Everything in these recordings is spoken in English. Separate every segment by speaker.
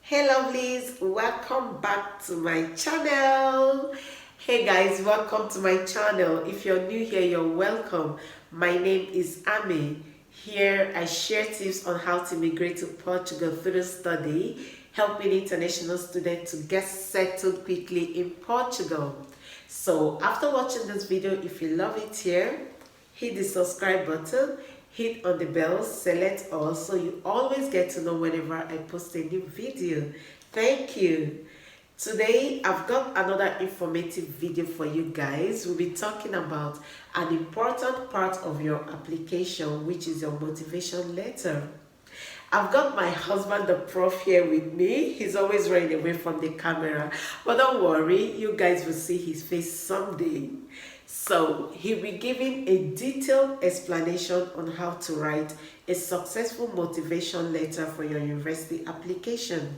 Speaker 1: Hey lovelies, welcome back to my channel. Hey guys, welcome to my channel. If you're new here, you're welcome. My name is Amy. Here I share tips on how to migrate to Portugal through study, helping international students to get settled quickly in Portugal. So after watching this video, if you love it here, hit the subscribe button, hit on the bell, select all so you always get to know whenever I post a new video. Thank you. Today I've got another informative video for you guys. We'll be talking about an important part of your application, which is your motivation letter. I've got my husband, the prof, here with me. He's always running away from the camera. But don't worry, you guys will see his face someday. So he'll be giving a detailed explanation on how to write a successful motivation letter for your university application.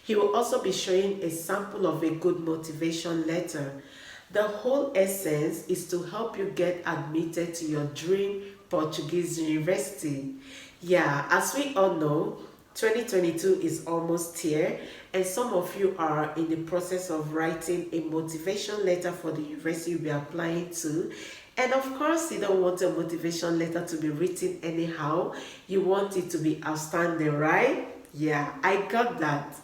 Speaker 1: He will also be showing a sample of a good motivation letter. The whole essence is to help you get admitted to your dream Portuguese university. Yeah, as we all know, 2022 is almost here, and some of you are in the process of writing a motivation letter for the university you'll be applying to. And of course, you don't want a motivation letter to be written anyhow. You want it to be outstanding, right? Yeah, I got that.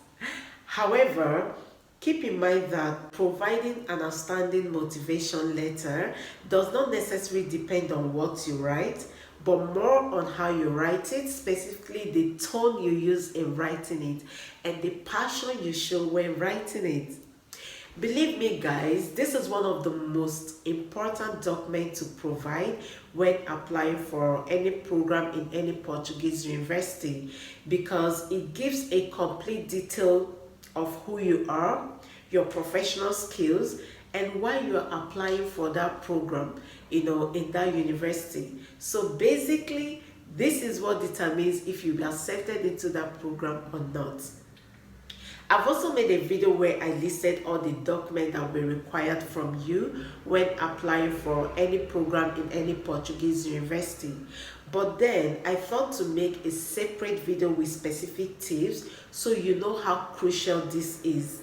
Speaker 1: However, keep in mind that providing an outstanding motivation letter does not necessarily depend on what you write, but more on how you write it, specifically the tone you use in writing it and the passion you show when writing it. Believe me guys, this is one of the most important documents to provide when applying for any program in any Portuguese university, because it gives a complete detail of who you are, your professional skills, and why you are applying for that program, in that university. So basically, this is what determines if you'll be accepted into that program or not. I've also made a video where I listed all the documents that were required from you when applying for any program in any Portuguese university. But then I thought to make a separate video with specific tips so you know how crucial this is.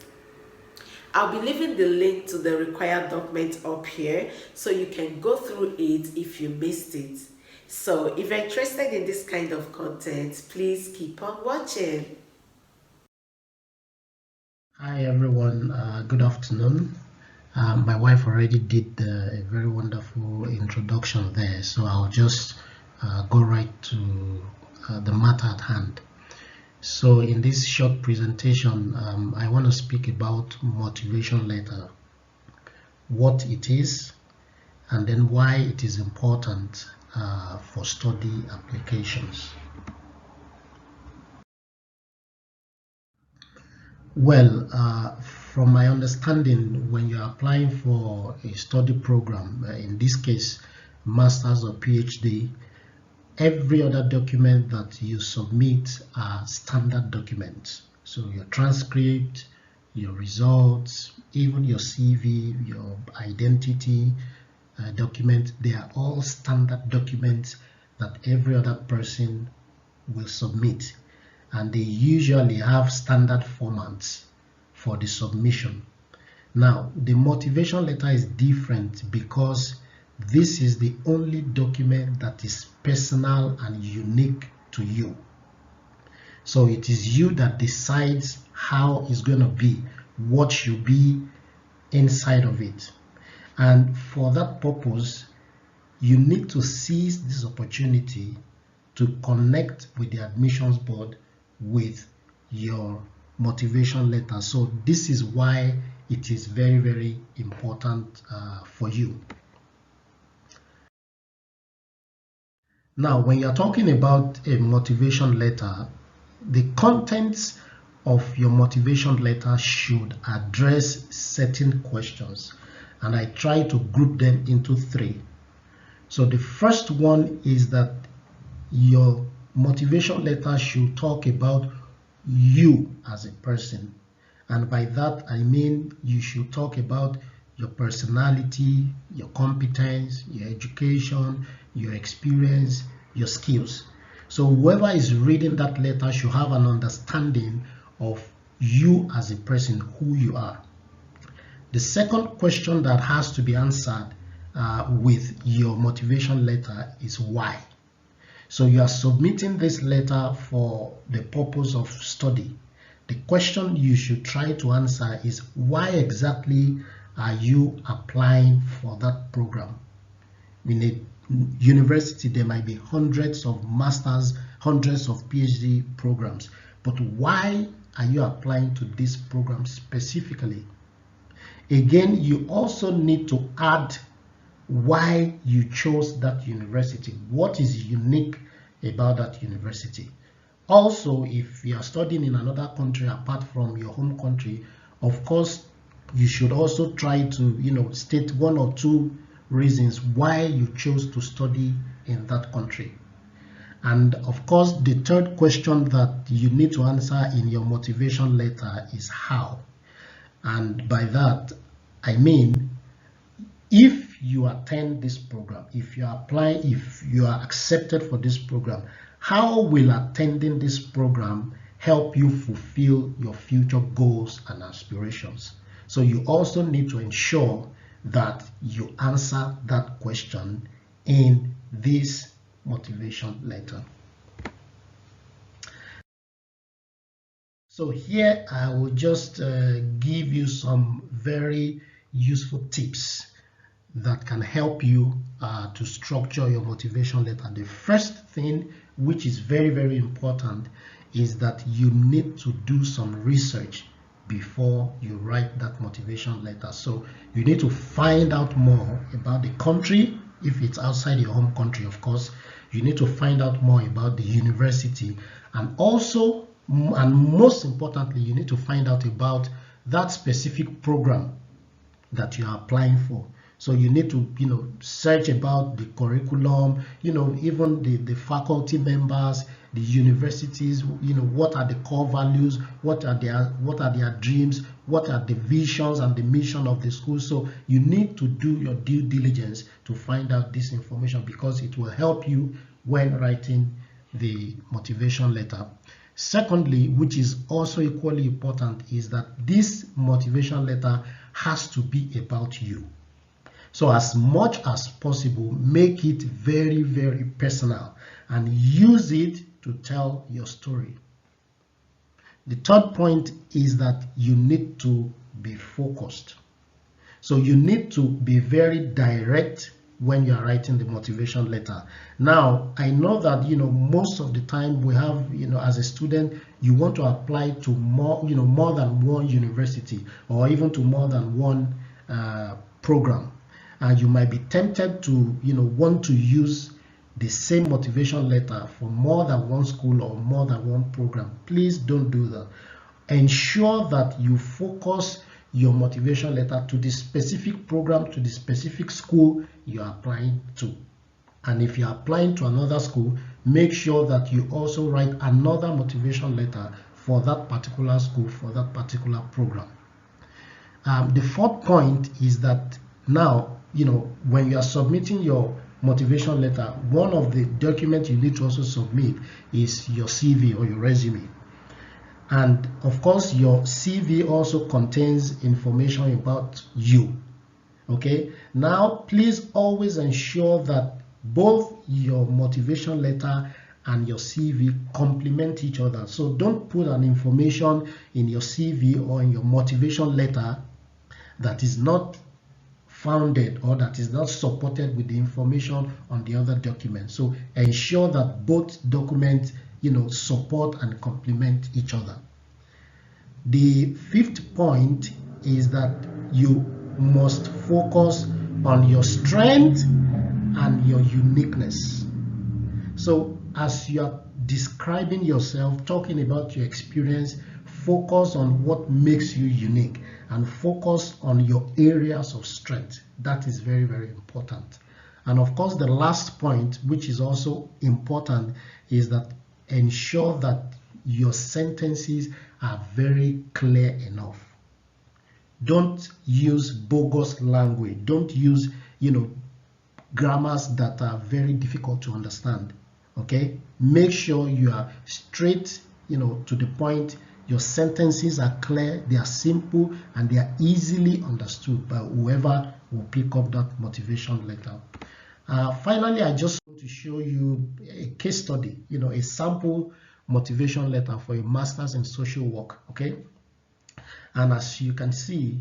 Speaker 1: I'll be leaving the link to the required document up here so you can go through it if you missed it. So if you're interested in this kind of content, please keep on watching.
Speaker 2: Hi everyone, good afternoon. My wife already did a very wonderful introduction there, so I'll just go right to the matter at hand. So in this short presentation, I want to speak about motivation letter, what it is, and then why it is important for study applications. Well, from my understanding, when you're applying for a study program, in this case, master's or PhD, every other document that you submit are standard documents. So your transcript, your results, even your CV, your identity document, they are all standard documents that every other person will submit. And they usually have standard formats for the submission. Now, the motivation letter is different because this is the only document that is personal and unique to you. So it is you that decides how it's going to be, what should be inside of it. And for that purpose, you need to seize this opportunity to connect with the admissions board with your motivation letter. So this is why it is very, very important for you. Now, when you're talking about a motivation letter, the contents of your motivation letter should address certain questions, and I try to group them into three. So the first one is that your motivation letter should talk about you as a person, and by that I mean you should talk about your personality, your competence, your education, your experience, your skills. So whoever is reading that letter should have an understanding of you as a person, who you are. The second question that has to be answered with your motivation letter is why. So you are submitting this letter for the purpose of study. The question you should try to answer is, why exactly are you applying for that program? In a university, there might be hundreds of masters, hundreds of PhD programs, but why are you applying to this program specifically? Again, you also need to add why you chose that university. What is unique about that university? Also, if you are studying in another country apart from your home country, of course, you should also try to, state one or two reasons why you chose to study in that country. And of course, the third question that you need to answer in your motivation letter is how. And by that, I mean, if you attend this program, if you apply, if you are accepted for this program, how will attending this program help you fulfill your future goals and aspirations? So you also need to ensure that you answer that question in this motivation letter. So here I will just give you some very useful tips that can help you to structure your motivation letter. The first thing, which is very, very important, is that you need to do some research before you write that motivation letter. So you need to find out more about the country. If it's outside your home country, of course, you need to find out more about the university, and also, and most importantly, you need to find out about that specific program that you are applying for. So you need to, search about the curriculum, even the faculty members, the universities, what are the core values, what are their dreams, what are the visions and the mission of the school. So you need to do your due diligence to find out this information, because it will help you when writing the motivation letter. Secondly, which is also equally important, is that this motivation letter has to be about you. So as much as possible, make it very, very personal and use it to tell your story. The third point is that you need to be focused. So you need to be very direct when you are writing the motivation letter. Now, I know that, most of the time we have, as a student, you want to apply to more than one university, or even to more than one program. And you might be tempted to, want to use the same motivation letter for more than one school or more than one program. Please don't do that. Ensure that you focus your motivation letter to the specific program, to the specific school you are applying to. And if you are applying to another school, make sure that you also write another motivation letter for that particular school, for that particular program. The fourth point is that now, when you are submitting your motivation letter, one of the documents you need to also submit is your CV or your resume. And of course, your CV also contains information about you. Okay, now please always ensure that both your motivation letter and your CV complement each other. So don't put an information in your CV or in your motivation letter that is not founded or that is not supported with the information on the other document. So ensure that both documents support and complement each other. The fifth point is that you must focus on your strength and your uniqueness. So as you are describing yourself, talking about your experience, focus on what makes you unique and focus on your areas of strength. That is very, very important. And of course, the last point, which is also important, is that ensure that your sentences are very clear enough. Don't use bogus language. Don't use, grammars that are very difficult to understand. Okay? Make sure you are straight, to the point. Your sentences are clear, they are simple, and they are easily understood by whoever will pick up that motivation letter. Finally, I just want to show you a case study, a sample motivation letter for a master's in social work, okay? And as you can see,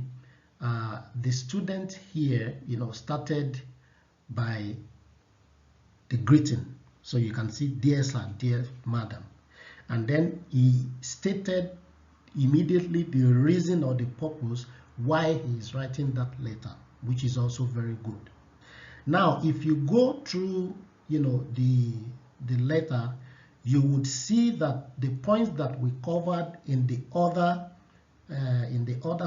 Speaker 2: the student here, started by the greeting. So you can see, dear sir, dear madam. And then he stated immediately the reason or the purpose why he is writing that letter, which is also very good. Now, if you go through, the letter, you would see that the points that we covered in the other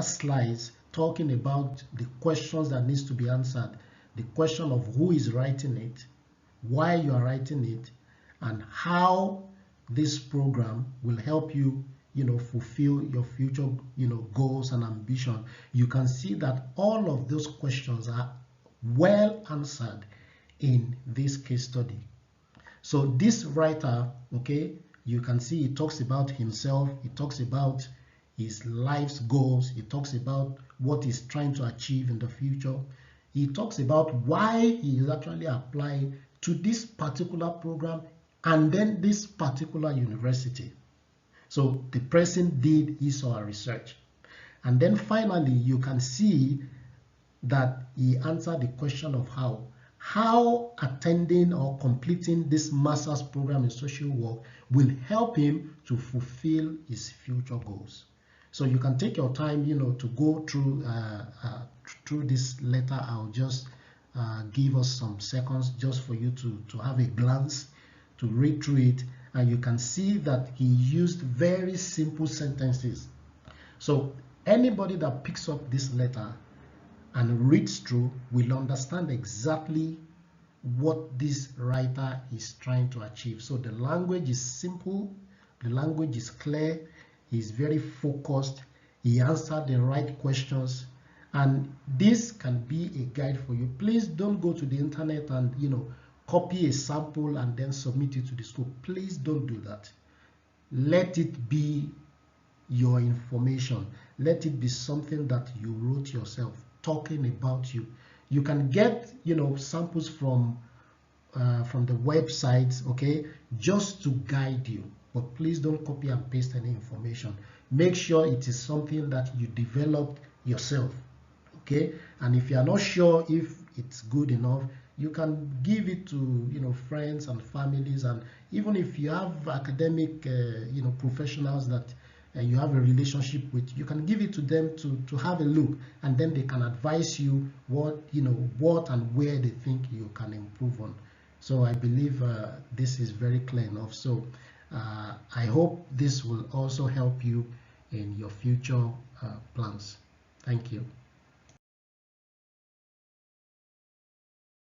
Speaker 2: slides, talking about the questions that needs to be answered, the question of who is writing it, why you are writing it, and how this program will help you, fulfill your future, goals and ambition. You can see that all of those questions are well answered in this case study. So this writer, okay, you can see he talks about himself, he talks about his life's goals, he talks about what he's trying to achieve in the future, he talks about why he is actually applying to this particular program and then this particular university. So the person did his or her research. And then finally, you can see that he answered the question of how attending or completing this master's program in social work will help him to fulfill his future goals. So you can take your time, to go through this letter. I'll just give us some seconds just for you to have a glance, to read through it, and you can see that he used very simple sentences. So anybody that picks up this letter and reads through will understand exactly what this writer is trying to achieve. So the language is simple, the language is clear, he's very focused, he answered the right questions, and this can be a guide for you. Please don't go to the internet and copy a sample and then submit it to the school. Please don't do that. Let it be your information. Let it be something that you wrote yourself, talking about you. You can get samples from the websites, okay, just to guide you, but please don't copy and paste any information. Make sure it is something that you developed yourself, okay? And if you are not sure if it's good enough, you can give it to friends and families, and even if you have academic professionals that you have a relationship with, you can give it to them to have a look, and then they can advise you what and where they think you can improve on. So I believe this is very clear enough. So I hope this will also help you in your future plans. Thank you.